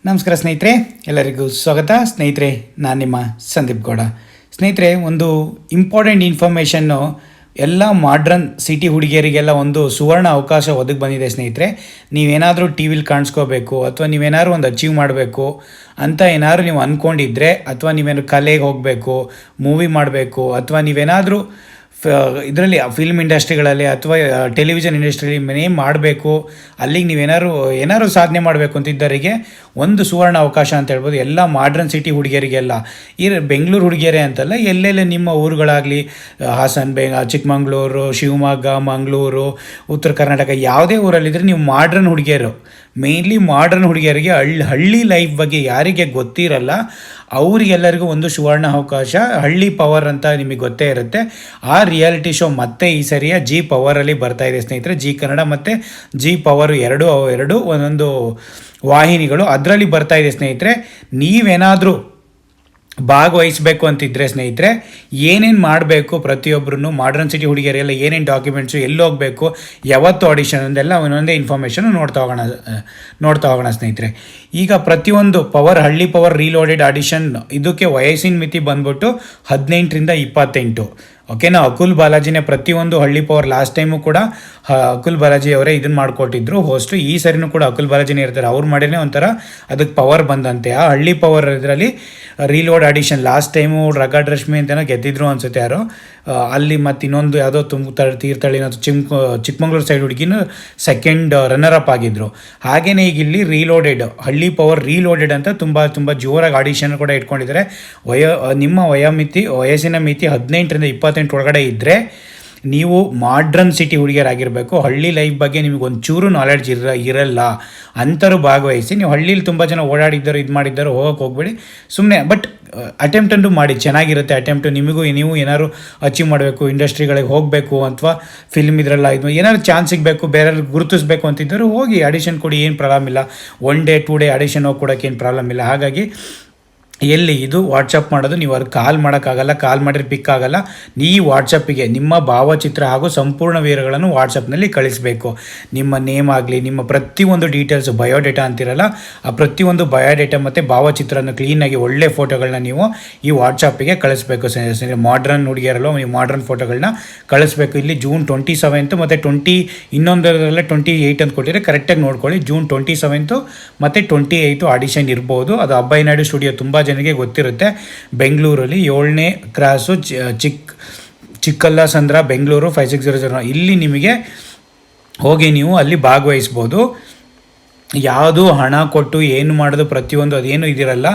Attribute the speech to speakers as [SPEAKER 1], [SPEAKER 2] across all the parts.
[SPEAKER 1] ನಮಸ್ಕಾರ ಸ್ನೇಹಿತರೆ, ಎಲ್ಲರಿಗೂ ಸ್ವಾಗತ. ಸ್ನೇಹಿತರೆ, ನಾನು ನಿಮ್ಮ ಸಂದೀಪ್ ಗೌಡ. ಸ್ನೇಹಿತರೆ, ಒಂದು ಇಂಪಾರ್ಟೆಂಟ್ ಇನ್ಫಾರ್ಮೇಷನ್ನು ಎಲ್ಲ ಮಾಡ್ರನ್ ಸಿಟಿ ಹುಡುಗಿಯರಿಗೆಲ್ಲ ಒಂದು ಸುವರ್ಣ ಅವಕಾಶ ಒದಗಿ ಬಂದಿದೆ. ಸ್ನೇಹಿತರೆ, ನೀವೇನಾದರೂ ಟಿ ವಿಲಿ ಕಾಣಿಸ್ಕೋಬೇಕು ಅಥವಾ ನೀವೇನಾದ್ರು ಒಂದು ಅಚೀವ್ ಮಾಡಬೇಕು ಅಂತ ಏನಾದ್ರು ನೀವು ಅಂದ್ಕೊಂಡಿದ್ರೆ, ಅಥವಾ ನೀವೇನು ಕಲೆಗೆ ಹೋಗಬೇಕು, ಮೂವಿ ಮಾಡಬೇಕು, ಅಥವಾ ನೀವೇನಾದರೂ ಇದರಲ್ಲಿ ಫಿಲ್ಮ್ ಇಂಡಸ್ಟ್ರಿಗಳಲ್ಲಿ ಅಥವಾ ಟೆಲಿವಿಷನ್ ಇಂಡಸ್ಟ್ರಿಯಲ್ಲಿ ಮನೆ ಮಾಡಬೇಕು, ಅಲ್ಲಿಗೆ ನೀವೇನಾದ್ರು ಸಾಧನೆ ಮಾಡಬೇಕು ಅಂತಿದ್ದವರಿಗೆ ಒಂದು ಸುವರ್ಣ ಅವಕಾಶ ಅಂತ ಹೇಳ್ಬೋದು. ಎಲ್ಲ ಮಾಡ್ರನ್ ಸಿಟಿ ಹುಡುಗಿಯರಿಗೆಲ್ಲ, ಬೆಂಗಳೂರು ಹುಡುಗಿಯರೇ ಅಂತಲ್ಲ, ಎಲ್ಲೆಲ್ಲ ನಿಮ್ಮ ಊರುಗಳಾಗಲಿ, ಹಾಸನ, ಚಿಕ್ಕಮಂಗ್ಳೂರು, ಶಿವಮೊಗ್ಗ, ಮಂಗಳೂರು, ಉತ್ತರ ಕರ್ನಾಟಕ, ಯಾವುದೇ ಊರಲ್ಲಿದ್ದರೆ ನೀವು ಮಾಡ್ರನ್ ಹುಡುಗಿಯರು, ಮೇಯ್ನ್ಲಿ ಮಾಡ್ರನ್ ಹುಡುಗಿಯರಿಗೆ ಹಳ್ಳಿ ಲೈಫ್ ಬಗ್ಗೆ ಯಾರಿಗೆ ಗೊತ್ತಿರಲ್ಲ ಅವರಿಗೆಲ್ಲರಿಗೂ ಒಂದು ಸುವರ್ಣ ಅವಕಾಶ. ಹಳ್ಳಿ ಪವರ್ ಅಂತ ನಿಮಗೆ ಗೊತ್ತೇ ಇರುತ್ತೆ. ಆ ರಿಯಾಲಿಟಿ ಶೋ ಮತ್ತೆ ಈ ಸರಿಯ ಜಿ ಪವರಲ್ಲಿ ಬರ್ತಾಯಿದೆ ಸ್ನೇಹಿತರೆ. ಜಿ ಕನ್ನಡ ಮತ್ತು ಜಿ ಪವರ್ ಎರಡು ಒಂದೊಂದು ವಾಹಿನಿಗಳು ಅದರಲ್ಲಿ ಬರ್ತಾಯಿದೆ ಸ್ನೇಹಿತರೆ. ನೀವೇನಾದರೂ ಭಾಗವಹಿಸಬೇಕು ಅಂತಿದ್ದರೆ ಸ್ನೇಹಿತರೆ, ಏನೇನು ಮಾಡಬೇಕು, ಪ್ರತಿಯೊಬ್ಬರೂ ಮಾಡ್ರನ್ ಸಿಟಿ ಹುಡುಗಿಯರೆಲ್ಲ ಏನೇನು ಡಾಕ್ಯುಮೆಂಟ್ಸು, ಎಲ್ಲಿ ಹೋಗಬೇಕು, ಯಾವತ್ತು ಆಡಿಷನ್ ಅಂದೆಲ್ಲ ಒಂದೊಂದೇ ಇನ್ಫಾರ್ಮೇಷನು ನೋಡ್ತಾ ಹೋಗೋಣ ಸ್ನೇಹಿತರೆ. ಈಗ ಪ್ರತಿಯೊಂದು ಹಳ್ಳಿ ಪವರ್ ರೀಲೋಡೆಡ್ ಆಡಿಷನ್ ಇದಕ್ಕೆ ವಯಸ್ಸಿನ ಮಿತಿ ಬಂದ್ಬಿಟ್ಟು 18ರಿಂದ 28. ಓಕೆನಾ. ಅಕುಲ್ ಬಾಲಾಜಿನೇ ಪ್ರತಿಯೊಂದು ಹಳ್ಳಿ ಪವರ್ ಲಾಸ್ಟ್ ಟೈಮು ಕೂಡ ಅಕುಲ್ ಬಾಲಾಜಿ ಅವರೇ ಇದನ್ನು ಮಾಡಿಕೊಟ್ಟಿದ್ರು ಹೋಸ್ಟು. ಈ ಸರಿನೂ ಕೂಡ ಅಕುಲ್ ಬಾಲಾಜಿನೇ ಇರ್ತಾರೆ. ಅವ್ರು ಮಾಡಿನೇ ಒಂಥರ ಅದಕ್ಕೆ ಪವರ್ ಬಂದಂತೆ. ಆ ಹಳ್ಳಿ ಪವರ್ ಇದರಲ್ಲಿ ರೀಲೋಡ್ ಆಡಿಷನ್ ಲಾಸ್ಟ್ ಟೈಮು ರಗಡ್ ರಶ್ಮಿ ಅಂತೇನೋ ಗೆದ್ದಿದ್ರು ಅನ್ಸುತ್ತೆ ಯಾರು ಅಲ್ಲಿ. ಮತ್ತು ಇನ್ನೊಂದು ಯಾವುದೋ ತೀರ್ಥಹಳ್ಳಿ ಮತ್ತು ಚಿಕ್ಕಮಂಗ್ಳೂರು ಸೈಡ್ ಹುಡುಗಿನೂ ಸೆಕೆಂಡ್ ರನ್ನರ್ ಅಪ್ ಆಗಿದ್ರು. ಹಾಗೆಯೇ ಈಗ ಇಲ್ಲಿ ಹಳ್ಳಿ ಪವರ್ ರೀಲೋಡೆಡ್ ಅಂತ ತುಂಬ ಜೋರಾಗಿ ಆಡಿಷನ್ ಕೂಡ ಇಟ್ಕೊಂಡಿದ್ದಾರೆ. ನಿಮ್ಮ ವಯಸ್ಸಿನ ಮಿತಿ 18ರಿಂದ 28 ಒಳಗಡೆ ಇದ್ದರೆ ನೀವು ಮಾಡ್ರನ್ ಸಿಟಿ ಹುಡುಗಿಯರಾಗಿರಬೇಕು. ಹಳ್ಳಿ ಲೈಫ್ ಬಗ್ಗೆ ನಿಮಗೆ ಒಂಚೂರು ನಾಲೆಡ್ಜ್ ಇರಲ್ಲ ಅಂಥವ್ರು ಭಾಗವಹಿಸಿ. ನೀವು ಹಳ್ಳೀಲಿ ತುಂಬ ಜನ ಓಡಾಡಿದ್ದರು, ಇದು ಮಾಡಿದ್ದರು, ಹೋಗಬೇಡಿ ಸುಮ್ಮನೆ. ಬಟ್ ಅಟೆಂಪ್ಟ್ ಅಂತೂ ಮಾಡಿ, ಚೆನ್ನಾಗಿರುತ್ತೆ ಅಟೆಂಪ್ಟು. ನೀವು ಏನಾದ್ರು ಅಚೀವ್ ಮಾಡಬೇಕು, ಇಂಡಸ್ಟ್ರಿಗಳಿಗೆ ಹೋಗಬೇಕು ಅಥವಾ ಫಿಲ್ಮ್ ಇದರೆಲ್ಲ ಏನಾದ್ರು ಚಾನ್ಸ್ ಸಿಗಬೇಕು, ಬೇರೆಯವ್ರಿಗೆ ಗುರುತಿಸ್ಬೇಕು ಅಂತಿದ್ದರು ಹೋಗಿ ಆಡಿಷನ್ ಕೊಡಿ, ಏನು ಪ್ರಾಬ್ಲಮ್ ಇಲ್ಲ. 1 ಡೇ 2 ಡೇ ಆಡಿಷನ್ ಹೋಗಿ ಕೊಡೋಕ್ಕೆ ಏನು ಪ್ರಾಬ್ಲಮ್ ಇಲ್ಲ. ಹಾಗಾಗಿ ಎಲ್ಲಿ ಇದು ವಾಟ್ಸಪ್ ಮಾಡೋದು, ನೀವು ಅವ್ರಿಗೆ ಕಾಲ್ ಮಾಡೋಕ್ಕಾಗಲ್ಲ, ಕಾಲ್ ಮಾಡಿದ್ರೆ ಪಿಕ್ ಆಗಲ್ಲ. ಈ ವಾಟ್ಸಪ್ಪಿಗೆ ನಿಮ್ಮ ಭಾವಚಿತ್ರ ಹಾಗೂ ಸಂಪೂರ್ಣ ವಿವರಗಳನ್ನು ವಾಟ್ಸಪ್ನಲ್ಲಿ ಕಳಿಸಬೇಕು. ನಿಮ್ಮ ನೇಮ್ ಆಗಲಿ, ನಿಮ್ಮ ಪ್ರತಿಯೊಂದು ಡೀಟೇಲ್ಸು, ಬಯೋಡೇಟಾ ಅಂತಿರಲ್ಲ, ಆ ಪ್ರತಿಯೊಂದು ಬಯೋಡೇಟಾ ಮತ್ತು ಭಾವಚಿತ್ರನ ಕ್ಲೀನಾಗಿ ಒಳ್ಳೆ ಫೋಟೋಗಳನ್ನ ನೀವು ಈ ವಾಟ್ಸಪ್ಪಿಗೆ ಕಳಿಸ್ಬೇಕು. ಮಾಡ್ರನ್ ಹುಡುಗಿಯರಲ್ಲ, ನೀವು ಮಾಡ್ರನ್ ಫೋಟೋಗಳನ್ನ ಕಳಿಸ್ಬೇಕು. ಇಲ್ಲಿ ಜೂನ್ 27 ಮತ್ತು ಇನ್ನೊಂದರಲ್ಲೇ 28 ಅಂತ ಕೊಟ್ಟಿದ್ರೆ ಕರೆಕ್ಟಾಗಿ ನೋಡ್ಕೊಳ್ಳಿ. ಜೂನ್ 27 ಮತ್ತು 28 ಆಡಿಷನ್ ಇರ್ಬೋದು. ಅದು ಅಬ್ಬಾಯಿ ನಾಯ್ಡು ಸ್ಟುಡಿಯೋ ತುಂಬ ಜನಕ್ಕೆ ಗೊತ್ತಿರುತ್ತೆ. ಬೆಂಗಳೂರಲ್ಲಿ 7ನೇ ಕ್ರಾಸು, ಚಿಕ್ಕಲ್ಲ ಸಂದ್ರ, ಬೆಂಗಳೂರು 5600. ಇಲ್ಲಿ ನಿಮಗೆ ಹೋಗಿ ನೀವು ಅಲ್ಲಿ ಭಾಗವಹಿಸ್ಬೋದು. ಯಾವುದು ಹಣ ಕೊಟ್ಟು ಏನು ಮಾಡೋದು ಪ್ರತಿಯೊಂದು ಅದೇನು ಇದಿರಲ್ಲ.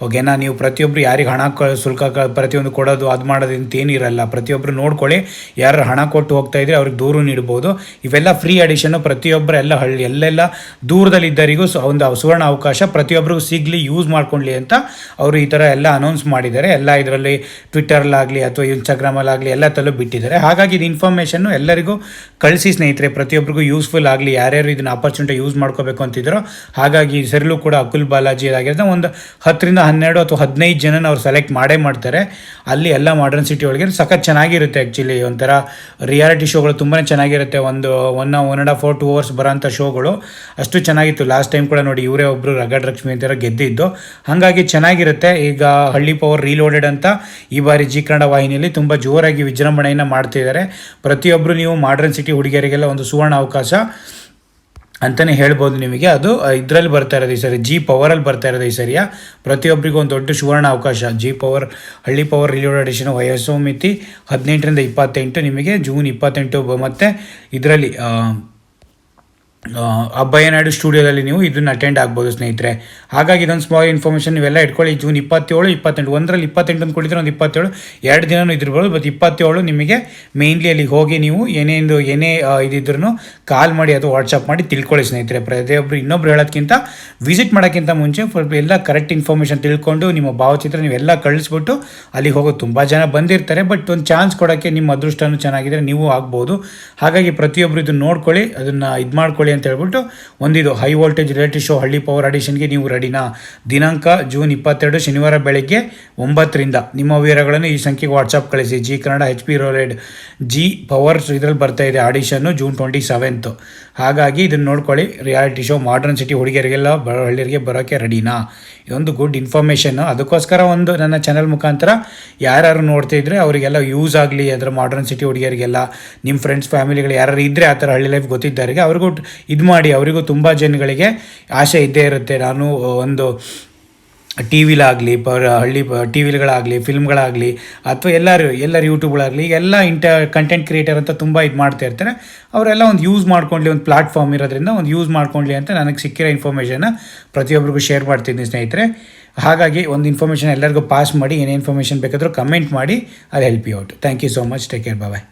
[SPEAKER 1] ಓಕೆನಾ. ನೀವು ಪ್ರತಿಯೊಬ್ಬರು ಯಾರಿಗೆ ಹಣ ಶುಲ್ಕ ಪ್ರತಿಯೊಂದು ಕೊಡೋದು ಅದು ಮಾಡೋದು ಅಂತೇನು ಇರಲ್ಲ. ಪ್ರತಿಯೊಬ್ಬರು ನೋಡ್ಕೊಳ್ಳಿ. ಯಾರು ಹಣ ಕೊಟ್ಟು ಹೋಗ್ತಾಯಿದ್ರೆ ಅವ್ರಿಗೆ ದೂರು ನೀಡ್ಬೋದು. ಇವೆಲ್ಲ ಫ್ರೀ ಆಡಿಷನ್ನು. ಪ್ರತಿಯೊಬ್ಬರು ಎಲ್ಲೆಲ್ಲ ದೂರದಲ್ಲಿದ್ದರಿಗೂ ಒಂದು ಸುವರ್ಣ ಅವಕಾಶ ಪ್ರತಿಯೊಬ್ಬರಿಗೂ ಸಿಗಲಿ, ಯೂಸ್ ಮಾಡ್ಕೊಳ್ಳಿ ಅಂತ ಅವರು ಈ ಥರ ಎಲ್ಲ ಅನೌನ್ಸ್ ಮಾಡಿದ್ದಾರೆ. ಎಲ್ಲ ಇದರಲ್ಲಿ ಟ್ವಿಟ್ಟರ್ಲಾಗಲಿ ಅಥವಾ ಇನ್ಸ್ಟಾಗ್ರಾಮಲ್ಲಾಗಲಿ ಎಲ್ಲ ತಲುಪಿ ಬಿಟ್ಟಿದ್ದಾರೆ. ಹಾಗಾಗಿ ಇದು ಇನ್ಫಾರ್ಮೇಷನ್ನು ಎಲ್ಲರಿಗೂ ಕಳಿಸಿ ಸ್ನೇಹಿತರೆ, ಪ್ರತಿಯೊಬ್ಬರಿಗೂ ಯೂಸ್ಫುಲ್ ಆಗಲಿ. ಯಾರ್ಯಾರು ಇದನ್ನು ಆಪರ್ಚುನಿಟಿ ಯೂಸ್ ಮಾಡ್ಕೋಬೇಕು ಅಂತಿದ್ರು. ಹಾಗಾಗಿ ಸರಿಲೂ ಕೂಡ ಅಕುಲ್ ಬಾಲಾಜಿ ಆಗಿರೋದು ಒಂದು 10ರಿಂದ 12 ಅಥವಾ 15 ಜನನ ಅವ್ರು ಸೆಲೆಕ್ಟ್ ಮಾಡ್ತಾರೆ. ಅಲ್ಲಿ ಎಲ್ಲ ಮಾಡ್ರನ್ ಸಿಟಿ ಒಳಗೆ ಸಖತ್ ಚೆನ್ನಾಗಿರುತ್ತೆ. ಆ್ಯಕ್ಚುಲಿ ಒಂಥರ ರಿಯಾಲಿಟಿ ಶೋಗಳು ತುಂಬಾ ಚೆನ್ನಾಗಿರುತ್ತೆ. 1.5 2 hours ಬರೋಂಥ ಶೋಗಳು ಅಷ್ಟು ಚೆನ್ನಾಗಿತ್ತು. ಲಾಸ್ಟ್ ಟೈಮ್ ಕೂಡ ನೋಡಿ, ಇವರೇ ಒಬ್ಬರು ರಗಡ್ ಲಕ್ಷ್ಮಿ ಅಂತ ಗೆದ್ದಿದ್ದು. ಹಾಗಾಗಿ ಚೆನ್ನಾಗಿರುತ್ತೆ. ಈಗ ಹಳ್ಳಿ ಪವರ್ ರೀಲೋಡೆಡ್ ಅಂತ ಈ ಬಾರಿ ಜಿ ಕನ್ನಡ ವಾಹಿನಿಯಲ್ಲಿ ತುಂಬ ಜೋರಾಗಿ ವಿಜೃಂಭಣೆಯನ್ನು ಮಾಡ್ತಿದ್ದಾರೆ. ಪ್ರತಿಯೊಬ್ಬರು ನೀವು ಮಾಡ್ರನ್ ಸಿಟಿ ಹುಡುಗಿಯರಿಗೆಲ್ಲ ಒಂದು ಸುವರ್ಣ ಅವಕಾಶ ಅಂತಲೇ ಹೇಳ್ಬೋದು ನಿಮಗೆ. ಅದು ಇದರಲ್ಲಿ ಬರ್ತಾ ಇರೋದು ಈ ಸರಿ, ಜಿ ಪವರಲ್ಲಿ ಬರ್ತಾ ಇರೋದು ಈ ಸರಿಯ. ಪ್ರತಿಯೊಬ್ಬರಿಗೂ ಒಂದು ದೊಡ್ಡ ಸುವರ್ಣ ಅವಕಾಶ. ಹಳ್ಳಿ ಪವರ್ ರಿಲೋಡೆಡ್ ಆಡಿಷನ್ ವಯಸ್ಸು ಮಿತಿ 18ರಿಂದ 28. ನಿಮಗೆ ಜೂನ್ 28 ಮತ್ತು ಇದರಲ್ಲಿ ಅಬ್ಬಾಯಿ ನಾಯ್ಡು ಸ್ಟುಡಿಯೋದಲ್ಲಿ ನೀವು ಇದನ್ನು ಅಟೆಂಡ್ ಆಗ್ಬೋದು ಸ್ನೇಹಿತರೆ. ಹಾಗಾಗಿ ಇದೊಂದು ಸ್ಮಾಲ್ ಇನ್ಫಾರ್ಮೇಷನ್ ನೀವೆಲ್ಲ ಇಟ್ಕೊಳ್ಳಿ. ಜೂನ್ 27, 28, ಒಂದರಲ್ಲಿ 28 ಅಂತ ಕೊಟ್ಟಿದ್ರೆ ಒಂದು 27, 2 ದಿನವೂ ಇದಿರ್ಬೋದು. ಬಟ್ 27 ನಿಮಗೆ ಮೇನ್ಲಿ ಅಲ್ಲಿಗೆ ಹೋಗಿ ನೀವು ಏನೇ ಇದಿದ್ರೂ ಕಾಲ್ ಮಾಡಿ ಅಥವಾ ವಾಟ್ಸಪ್ ಮಾಡಿ ತಿಳ್ಕೊಳ್ಳಿ ಸ್ನೇಹಿತರೆ. ಪ್ರತಿಯೊಬ್ಬರು ಇನ್ನೊಬ್ರು ಹೇಳೋದಕ್ಕಿಂತ ವಿಸಿಟ್ ಮಾಡೋಕ್ಕಿಂತ ಮುಂಚೆ ಎಲ್ಲ ಕರೆಕ್ಟ್ ಇನ್ಫಾರ್ಮೇಷನ್ ತಿಳ್ಕೊಂಡು ನಿಮ್ಮ ಭಾವಚಿತ್ರ ನೀವೆಲ್ಲ ಕಳಿಸ್ಬಿಟ್ಟು ಅಲ್ಲಿಗೆ ಹೋಗೋದು. ತುಂಬ ಜನ ಬಂದಿರ್ತಾರೆ, ಬಟ್ ಒಂದು ಚಾನ್ಸ್ ಕೊಡೋಕ್ಕೆ ನಿಮ್ಮ ಅದೃಷ್ಟನೂ ಚೆನ್ನಾಗಿದ್ರೆ ನೀವು ಆಗ್ಬೋದು. ಹಾಗಾಗಿ ಪ್ರತಿಯೊಬ್ಬರು ಇದನ್ನು ನೋಡ್ಕೊಳ್ಳಿ, ಅದನ್ನು ಇದು ಮಾಡ್ಕೊಳ್ಳಿ ಅಂತ ಹೇಳ್ಬಿಟ್ಟು ಒಂದಿದು ಹೈ ವೋಲ್ಟೇಜ್ ರಿಯಾಲಿಟಿ ಶೋ ಹಳ್ಳಿ ಪವರ್ ಆಡಿಷನ್ಗೆ ನೀವು ರೆಡಿನಾ? ದಿನಾಂಕ ಜೂನ್ 22 ಶನಿವಾರ ಬೆಳಗ್ಗೆ 9ರಿಂದ ನಿಮ್ಮ ವಿವರಗಳನ್ನು ಈ ಸಂಖ್ಯೆಗೆ ವಾಟ್ಸಪ್ ಕಳಿಸಿ. ಜಿ ಕನ್ನಡ HP ರೋಲೆಡ್ ಜಿ ಪವರ್ ಇದರಲ್ಲಿ ಬರ್ತಾ ಇದೆ ಆಡಿಷನ್ನು ಜೂನ್ 27. ಹಾಗಾಗಿ ಇದನ್ನು ನೋಡ್ಕೊಳ್ಳಿ. ರಿಯಾಲಿಟಿ ಶೋ ಮಾಡ್ರನ್ ಸಿಟಿ ಹುಡುಗಿಯರಿಗೆಲ್ಲ ಹಳ್ಳಿಯರಿಗೆ ಬರೋಕ್ಕೆ ರೆಡಿನಾ? ಇದೊಂದು ಗುಡ್ ಇನ್ಫಾರ್ಮೇಷನ್ನು. ಅದಕ್ಕೋಸ್ಕರ ಒಂದು ನನ್ನ ಚಾನಲ್ ಮುಖಾಂತರ ಯಾರ್ಯಾರು ನೋಡ್ತಿದ್ರೆ ಅವರಿಗೆಲ್ಲ ಯೂಸ್ ಆಗಲಿ. ಅದರ ಮಾಡ್ರನ್ ಸಿಟಿ ಹುಡುಗಿಯರಿಗೆಲ್ಲ ನಿಮ್ಮ ಫ್ರೆಂಡ್ಸ್ ಫ್ಯಾಮಿಲಿಗಳು ಯಾರು ಇದ್ದರೆ ಆ ಥರ ಹಳ್ಳಿ ಲೈಫ್ ಗೊತ್ತಿದ್ದವರಿಗೆ ಅವ್ರಿಗೂ ಇದು ಮಾಡಿ. ಅವರಿಗೂ ತುಂಬ ಜನಗಳಿಗೆ ಆಸೆ ಇದ್ದೇ ಇರುತ್ತೆ, ನಾನು ಒಂದು ಟಿ ವಿಲಾಗಲಿ ಟಿ ವಿಗಳಾಗಲಿ ಫಿಲ್ಮ್ಗಳಾಗಲಿ ಅಥವಾ ಎಲ್ಲರೂ ಯೂಟ್ಯೂಬ್ಗಳಾಗಲಿ ಈಗ ಎಲ್ಲ ಕಂಟೆಂಟ್ ಕ್ರಿಯೇಟರ್ ಅಂತ ತುಂಬ ಇದು ಮಾಡ್ತಾ ಇರ್ತಾರೆ. ಅವರೆಲ್ಲ ಒಂದು ಯೂಸ್ ಮಾಡ್ಕೊಳ್ಳಿ, ಒಂದು ಪ್ಲಾಟ್ಫಾರ್ಮ್ ಇರೋದ್ರಿಂದ ಒಂದು ಯೂಸ್ ಮಾಡ್ಕೊಳ್ಳಿ ಅಂತ ನನಗೆ ಸಿಕ್ಕಿರೋ ಇನ್ಫಾರ್ಮೇಷನ್ನ ಪ್ರತಿಯೊಬ್ಬರಿಗೂ ಶೇರ್ ಮಾಡ್ತಿದ್ದೀನಿ ಸ್ನೇಹಿತರೆ. ಹಾಗಾಗಿ ಒಂದು ಇನ್ಫಾರ್ಮೇಷನ್ ಎಲ್ಲರಿಗೂ ಪಾಸ್ ಮಾಡಿ. ಏನೇ ಇನ್ಫಾರ್ಮೇಷನ್ ಬೇಕಾದರೂ ಕಮೆಂಟ್ ಮಾಡಿ, ಅದು help you out. Thank you so much. Take care. Bye.